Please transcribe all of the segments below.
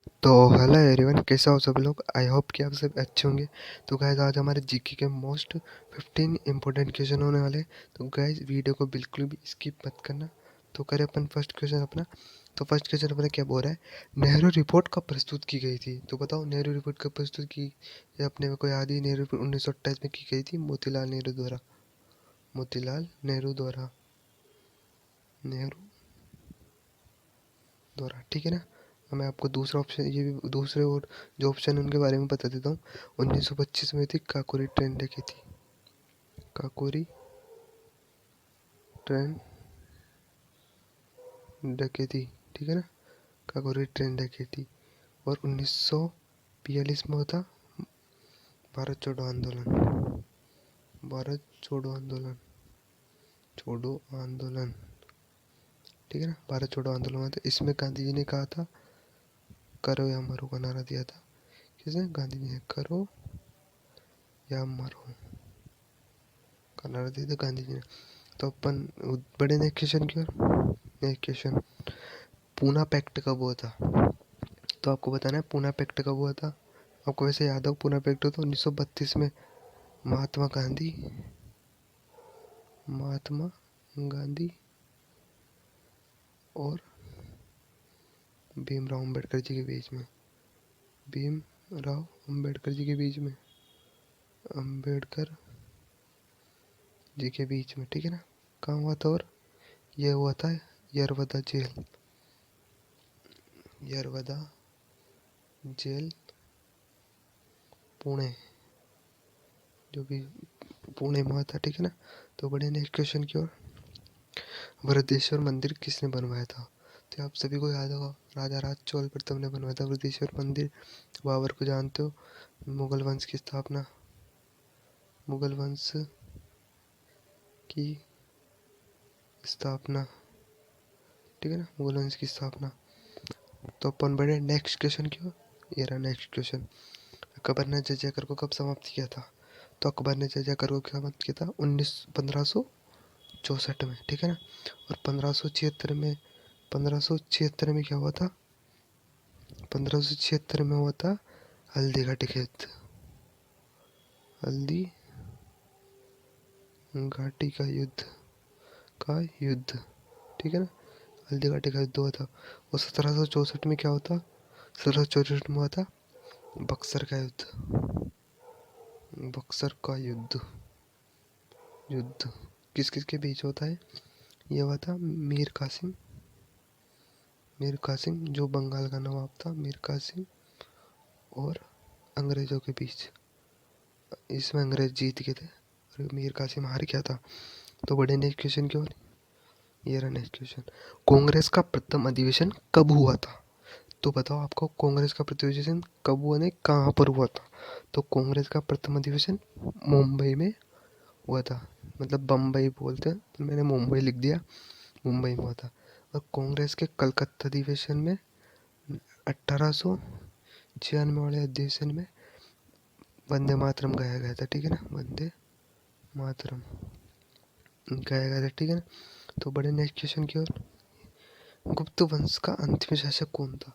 तो hello everyone, कैसे हो सब लोग। आई होप कि आप सब अच्छे होंगे। तो गाइज आज हमारे जीके के मोस्ट 15 इंपॉर्टेंट क्वेश्चन होने वाले हैं। तो गाइज वीडियो को बिल्कुल भी स्किप मत करना। तो करें अपन फर्स्ट क्वेश्चन अपना। तो फर्स्ट क्वेश्चन अपना क्या बोल रहा है, नेहरू रिपोर्ट कब प्रस्तुत की गई थी। तो बताओ नेहरू रिपोर्ट कब प्रस्तुत की, ये अपने को याद ही। नेहरू रिपोर्ट 1928 में की गई थी मोतीलाल नेहरू द्वारा। मोतीलाल नेहरू द्वारा, नेहरू द्वारा, ठीक है ना। अब मैं आपको दूसरा ऑप्शन, ये भी दूसरे और जो ऑप्शन है उनके बारे में बता देता हूँ। 1925 में थी काकोरी ट्रेन डकैती, काकोरी ट्रेन डकैती, ठीक है ना। काकोरी ट्रेन डकैती। और 1942 में होता भारत छोड़ो आंदोलन, भारत छोड़ो आंदोलन, छोड़ो आंदोलन, ठीक है ना। भारत छोड़ो आंदोलन हुआ था। इसमें गांधी जी ने कहा था करो या मरो का नारा दिया था। किसने, गांधी जी ने करो या मरो का नारा दिया था गांधी जी ने। तो अपन बड़े नेक्स्ट क्वेश्चन की ओर। नेक्स्ट क्वेश्चन, पूना पैक्ट कब हुआ था। तो आपको बताना है पूना पैक्ट कब हुआ था। आपको वैसे याद हो पूना पैक्ट तो 1932 में महात्मा गांधी, महात्मा गांधी और भीमराव अंबेडकर जी के बीच में, भीमराव अंबेडकर जी के बीच में, अंबेडकर जी के बीच में, ठीक है ना। कहाँ हुआ था, और ये हुआ था यरवदा जेल, यरवदा जेल पुणे, जो भी पुणे में हुआ था, ठीक है ना। तो बड़े नेक्स्ट क्वेश्चन की ओर। वृद्धेश्वर मंदिर किसने बनवाया था। तो आप सभी को याद होगा, राजा राज चौल प्रथम ने बनवाया था वृद्धेश्वर मंदिर। बाबर को जानते हो, मुगल वंश की स्थापना, मुगल वंश की स्थापना, ठीक है ना, मुगल वंश की स्थापना। तो अपन बढ़े नेक्स्ट क्वेश्चन की ओर। ये रहा नेक्स्ट क्वेश्चन, अकबर ने जयकर को कब समाप्त किया था। तो अकबर ने जयकर को समाप्त किया था 1564 में, ठीक है ना। और 1576 में, 1576 में क्या हुआ था, 1576 में हुआ था हल्दी घाटी का युद्ध, हल्दी घाटी का युद्ध, का युद्ध, ठीक है ना। हल्दी घाटी का युद्ध हुआ था। और 1764 में क्या होता, 1764 में हुआ था बक्सर का युद्ध, बक्सर का युद्ध। युद्ध किस किस के बीच होता है, ये हुआ था मीर कासिम, मीर कासिम जो बंगाल का नवाब था, मीर कासिम और अंग्रेजों के बीच। इसमें अंग्रेज जीत गए थे और मीर कासिम हार गया था। तो बड़े नेक्स्ट क्वेश्चन की ओर। ये रहा नेक्स्ट क्वेश्चन, कांग्रेस का प्रथम अधिवेशन कब हुआ था। तो बताओ आपको कांग्रेस का प्रथम अधिवेशन कब हुआ, नहीं कहाँ पर हुआ था। तो कांग्रेस का प्रथम अधिवेशन मुंबई में हुआ था। मतलब बम्बई बोलते हैं तो मैंने मुंबई लिख दिया, मुंबई में हुआ था। और कांग्रेस के कलकत्ता अधिवेशन में 1896 वाले अधिवेशन में वंदे मातरम गाया गया था, ठीक है ना, वंदे मातरम गाया गया था, ठीक है ना। तो बड़े नेक्स्ट क्वेश्चन की ओर। गुप्त वंश का अंतिम शासक कौन था।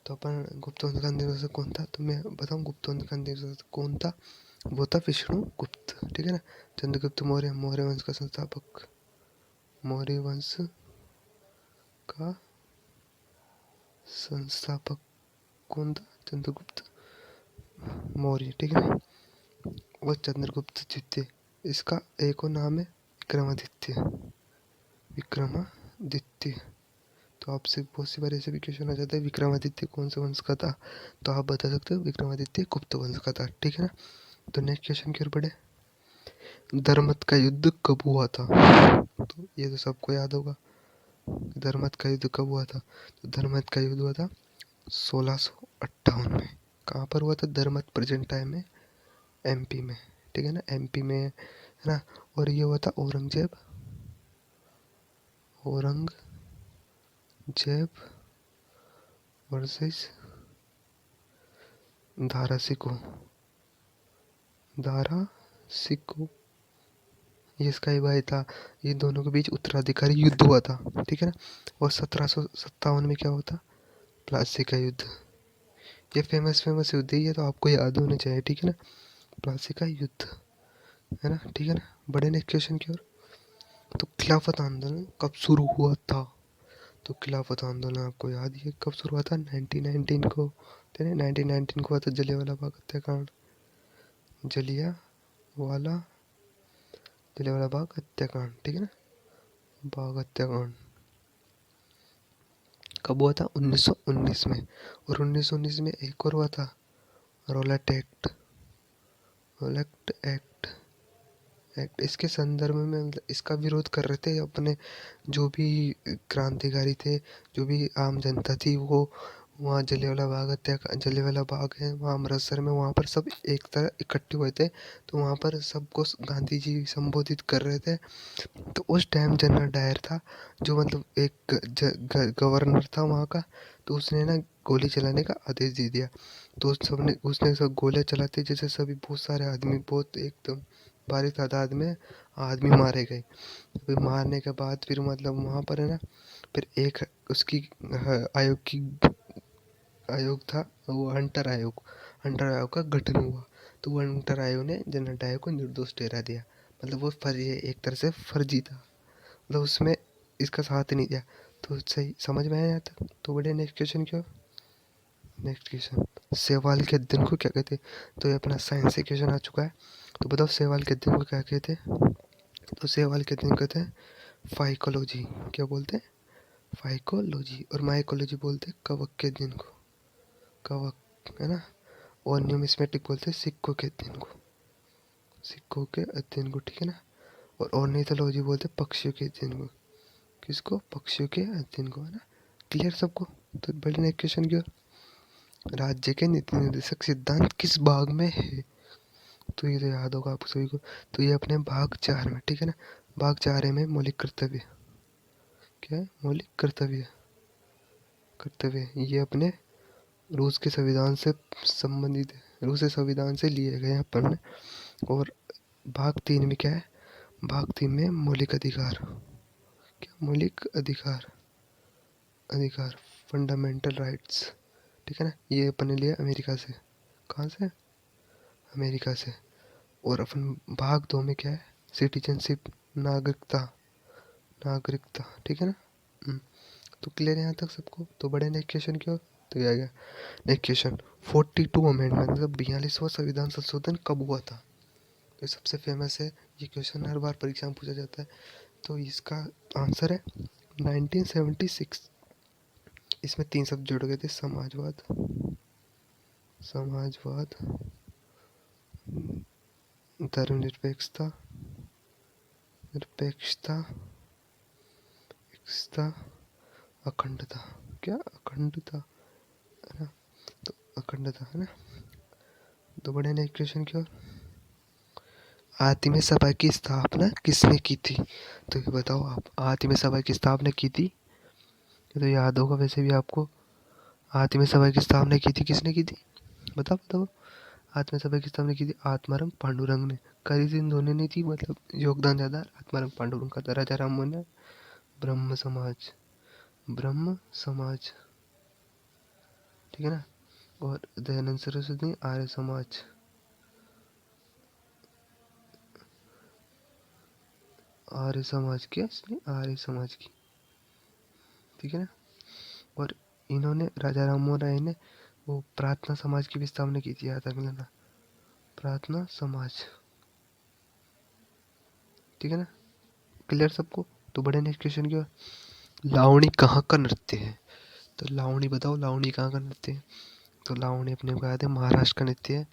तो अपन गुप्त वंश का अंतिम शासक कौन था, तो मैं बताऊं गुप्त वंश का अंतिम शासक कौन था। वो था विष्णु गुप्त, ठीक है ना। चंद्रगुप्त मौर्य, मौर्य वंश का संस्थापक, मौर्य वंश का संस्थापक कौन था, चंद्रगुप्त मौर्य, ठीक है ना। वो चंद्रगुप्त द्वितीय, इसका एक और नाम है विक्रमादित्य, विक्रमादित्य। तो आपसे बहुत सी बार ऐसे भी क्वेश्चन आ जाता है विक्रमादित्य कौन से वंश का था, तो आप बता सकते हो विक्रमादित्य गुप्त वंश का था, ठीक है ना। तो नेक्स्ट क्वेश्चन की ओर बढ़े, धर्मत का युद्ध कब हुआ था। तो ये तो सबको याद होगा, धर्मत का युद्ध कब हुआ था। तो धर्मत का युद्ध हुआ था 1658 में। कहाँ पर हुआ था, धर्मत प्रेजेंट टाइम में एमपी में, ठीक है ना, एमपी में है ना। और ये हुआ था औरंगजेब, औरंगजेब वर्सेस दारा सिको, दारा सिको, ये इसका ही भाई था। ये दोनों के बीच उत्तराधिकारी युद्ध हुआ था, ठीक है ना। और 1757 में क्या हुआ था, प्लासी का युद्ध, ये फेमस फेमस युद्ध ही है, तो आपको याद होने चाहिए, ठीक है ना। प्लासी का युद्ध, है ना, ठीक है ना। बड़े नेक्स्ट क्वेश्चन की ओर। तो खिलाफत आंदोलन कब शुरू हुआ था? तो खिलाफत आंदोलन आपको याद ही है कब शुरू हुआ था? 1919 को, 1919 को हुआ था जलियांवाला बाग हत्याकांड। जलिया वाला जलियांवाला बाग हत्याकांड, ठीक है ना, बाग हत्याकांड कब हुआ था? 1919 में। और 1919 में एक और हुआ था, रोलेट एक्ट। रोलेट एक्ट, इसके संदर्भ में मतलब इसका विरोध कर रहे थे अपने जो भी क्रांतिकारी थे, जो भी आम जनता थी, वो वहाँ जलियांवाला बाग है वहाँ अमृतसर में, वहाँ पर सब एक तरह इकट्ठे हुए थे। तो वहाँ पर सबको गांधी जी संबोधित कर रहे थे। तो उस टाइम जनरल डायर था, जो मतलब एक गवर्नर था वहाँ का। तो उसने ना गोली चलाने का आदेश दे दिया। तो उसने सब गोलियां चलाते, जैसे सभी बहुत सारे आदमी, बहुत एकदम भारी तादाद में आदमी मारे गए। फिर मारने के बाद फिर मतलब वहाँ पर है ना, फिर एक उसकी आयोग की आयोग था, वो हंटर आयोग का गठन हुआ। तो वो हंटर आयोग ने जनरल डायर को निर्दोष ठहरा दिया। मतलब वो फर्जी, एक तरह से फर्जी था, मतलब उसमें इसका साथ नहीं दिया। तो सही समझ में आया यहाँ तक? तो बढ़िया, नेक्स्ट क्वेश्चन क्यों। नेक्स्ट क्वेश्चन, सेवाल के अध्ययन को क्या कहते हैं? तो ये अपना साइंस से क्वेश्चन आ चुका है। तो बताओ सेवाल के अध्ययन को क्या कहते हैं? तो सेवाल के अध्ययन कहते हैं फाइकोलॉजी। क्या बोलते हैं? फाइकोलॉजी। और माइकोलॉजी बोलते हैं कवक के अध्ययन को, कवक, है ना। और न्यूमिस्मेटिक बोलते हैं सिक्कों के अध्ययन को, सिक्कों के अध्ययन को, ठीक है ना। और ऑर्निथोलॉजी बोलते हैं पक्षियों के अध्ययन को, किसको? पक्षियों के अध्ययन को, है ना। क्लियर सबको? तो बड़े नेक्स्ट क्वेश्चन की ओर। राज्य के नीति निर्देशक सिद्धांत किस भाग में है? तो ये तो याद होगा आप सभी को। तो ये अपने भाग 4 में, ठीक है ना। भाग 4 में मौलिक कर्तव्य, क्या है? मौलिक कर्तव्य, कर्तव्य ये अपने रूस के संविधान से संबंधित है, रूस के संविधान से लिए गए हैं अपन ने। और भाग 3 में क्या है? भाग 3 में मौलिक अधिकार, क्या? मौलिक अधिकार, अधिकार, फंडामेंटल राइट्स, ठीक है ना। ये अपन ने लिया अमेरिका से। कहाँ से? अमेरिका से। और अपन भाग 2 में क्या है? सिटीजनशिप, नागरिकता, नागरिकता, ठीक है ना। हम्म, तो क्लियर है यहाँ तक सबको? तो बड़े नेक्स्ट क्वेश्चन की ओर। तो ये आ गया नेक्स्ट क्वेश्चन, 42 अमेंडमेंट मतलब 42वां संविधान संशोधन कब हुआ था? तो सबसे फेमस है ये क्वेश्चन, हर बार परीक्षा में पूछा जाता है। तो इसका आंसर है 1976। इसमें 3 शब्द जुड़ गए थे, समाजवाद, समाजवाद, धर्मनिरपेक्षता, निरपेक्षता, एकता, अखंडता, क्या? अखंडता, है ना। तो अखंडता, है ना। तो बड़े नेक्स्ट क्वेश्चन की ओर। आदिम सभा की स्थापना किसने की थी? तो ये बताओ आप, आदिम सभा की स्थापना की थी, ये तो याद होगा वैसे भी आपको। आदिम सभा की स्थापना की थी, किसने की थी? बताओ बताओ। आत्म सभा की स्थापना की थी आत्माराम पांडुरंग ने। करी थी इन दोनों ने थी, मतलब योगदान ज्यादा आत्माराम पांडुरंग का था। राजा राम मोहन ने ब्रह्म समाज, ब्रह्म समाज, ठीक है ना। और दयानंद सरस्वती ने आर्य समाज, आर्य समाज किया इसने, आर्य समाज की, ठीक है ना। और इन्होंने, राजा राम मोहन राय ने वो प्रार्थना समाज की भी स्थापना की थी, याद रखना, प्रार्थना समाज, ठीक है ना। क्लियर सबको? तो बड़े नेक्स्ट क्वेश्चन की ओर। लावणी कहाँ का नृत्य है? तो लावणी बताओ, लावणी कहाँ का नृत्य है? तो लावणी अपने को याद है महाराष्ट्र का नृत्य है।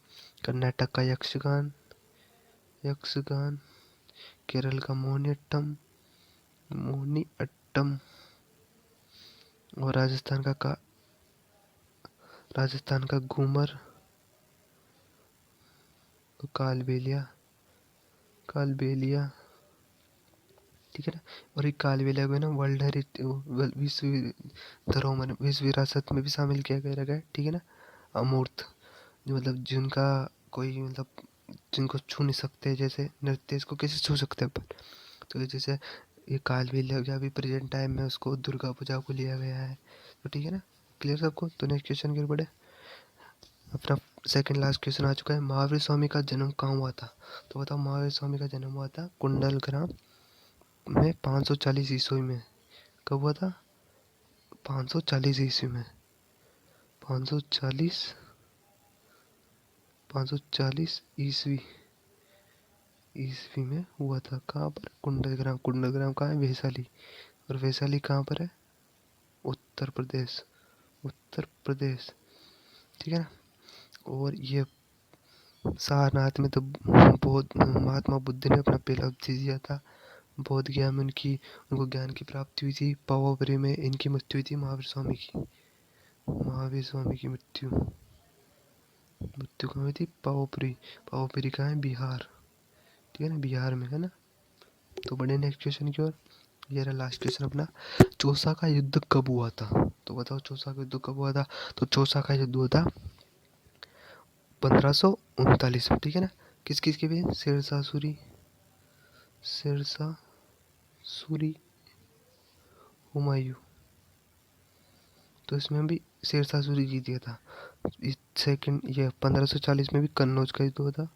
कर्नाटक का यक्षगान, यक्षगान, केरल का मोहिनीअट्टम, मोहिनीअट्टम, और राजस्थान का घूमर, कालबेलिया, कालबेलिया, ठीक है ना। और एक कालबेलिया को है ना वर्ल्ड हेरिटेज, विश्व धरोहर, विश्व विरासत में भी शामिल किया गया है, ठीक है ना। अमूर्त, जो मतलब जिनका कोई मतलब जिनको छू नहीं सकते, जैसे नृत्य, इसको कैसे छू सकते हैं अपन? तो ये जैसे ये कालबेलिया हो गया, अभी प्रेजेंट टाइम में उसको दुर्गा पूजा को लिया गया है। तो ठीक है ना, क्लियर सबको? तो नेक्स्ट क्वेश्चन की ओर बढ़े। अपना सेकंड लास्ट क्वेश्चन आ चुका है। महावीर स्वामी का जन्म कहाँ हुआ था? तो बताओ, महावीर स्वामी का जन्म हुआ था कुंडलग्राम में 540 ईस्वी में। कब हुआ था? 540 ईस्वी में। 540 540 ईस्वी ईस्वी में हुआ था। कहाँ पर? कुंडलग्राम। कुंडलग्राम कहाँ है? वैशाली। और वैशाली कहाँ पर है? उत्तर प्रदेश। उत्तर प्रदेश, ठीक है ना। और ये सारनाथ में तो बहुत महात्मा बुद्ध ने अपना पहला उपदेश दिया था। बौद्ध ज्ञान में उनको ज्ञान की प्राप्ति हुई थी। पावापुरी में इनकी मृत्यु हुई थी, महावीर स्वामी की। महावीर स्वामी की मृत्यु मृत्यु कहाँ हुई थी? पावापुरी। पावापुरी कहाँ है? बिहार, ठीक है ना, बिहार में है ना। तो बढ़े नेक्स्ट क्वेश्चन की ओर। ये रहा लास्ट क्वेश्चन अपना। चौसा का युद्ध कब हुआ था? तो बताओ, चौसा का युद्ध कब हुआ था? तो चौसा का युद्ध हुआ था 1539 में, ठीक है ना। किस किस के बीच? शेरशाह सूरी, शेरशाह सूरी, हुमायूं। तो इसमें भी शेरशाह सूरी जीत गया था। इस सेकंड ये 1540 में भी कन्नौज का युद्ध हुआ था।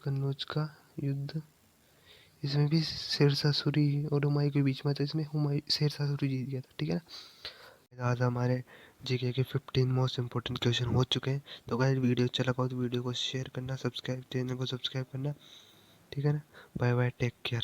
कन्नौज का युद्ध, इसमें भी शेरशाह सूरी और हुमायूं के बीच में था। इसमें हुमायूं शेरशाह सूरी जीत गया था, ठीक है ना। आज हमारे जीके के 15 मोस्ट इंपॉर्टेंट क्वेश्चन हो चुके हैं। तो अगर वीडियो अच्छा लगा हो तो वीडियो को शेयर करना, सब्सक्राइब, चैनल को सब्सक्राइब करना, ठीक है ना। Bye bye, take care.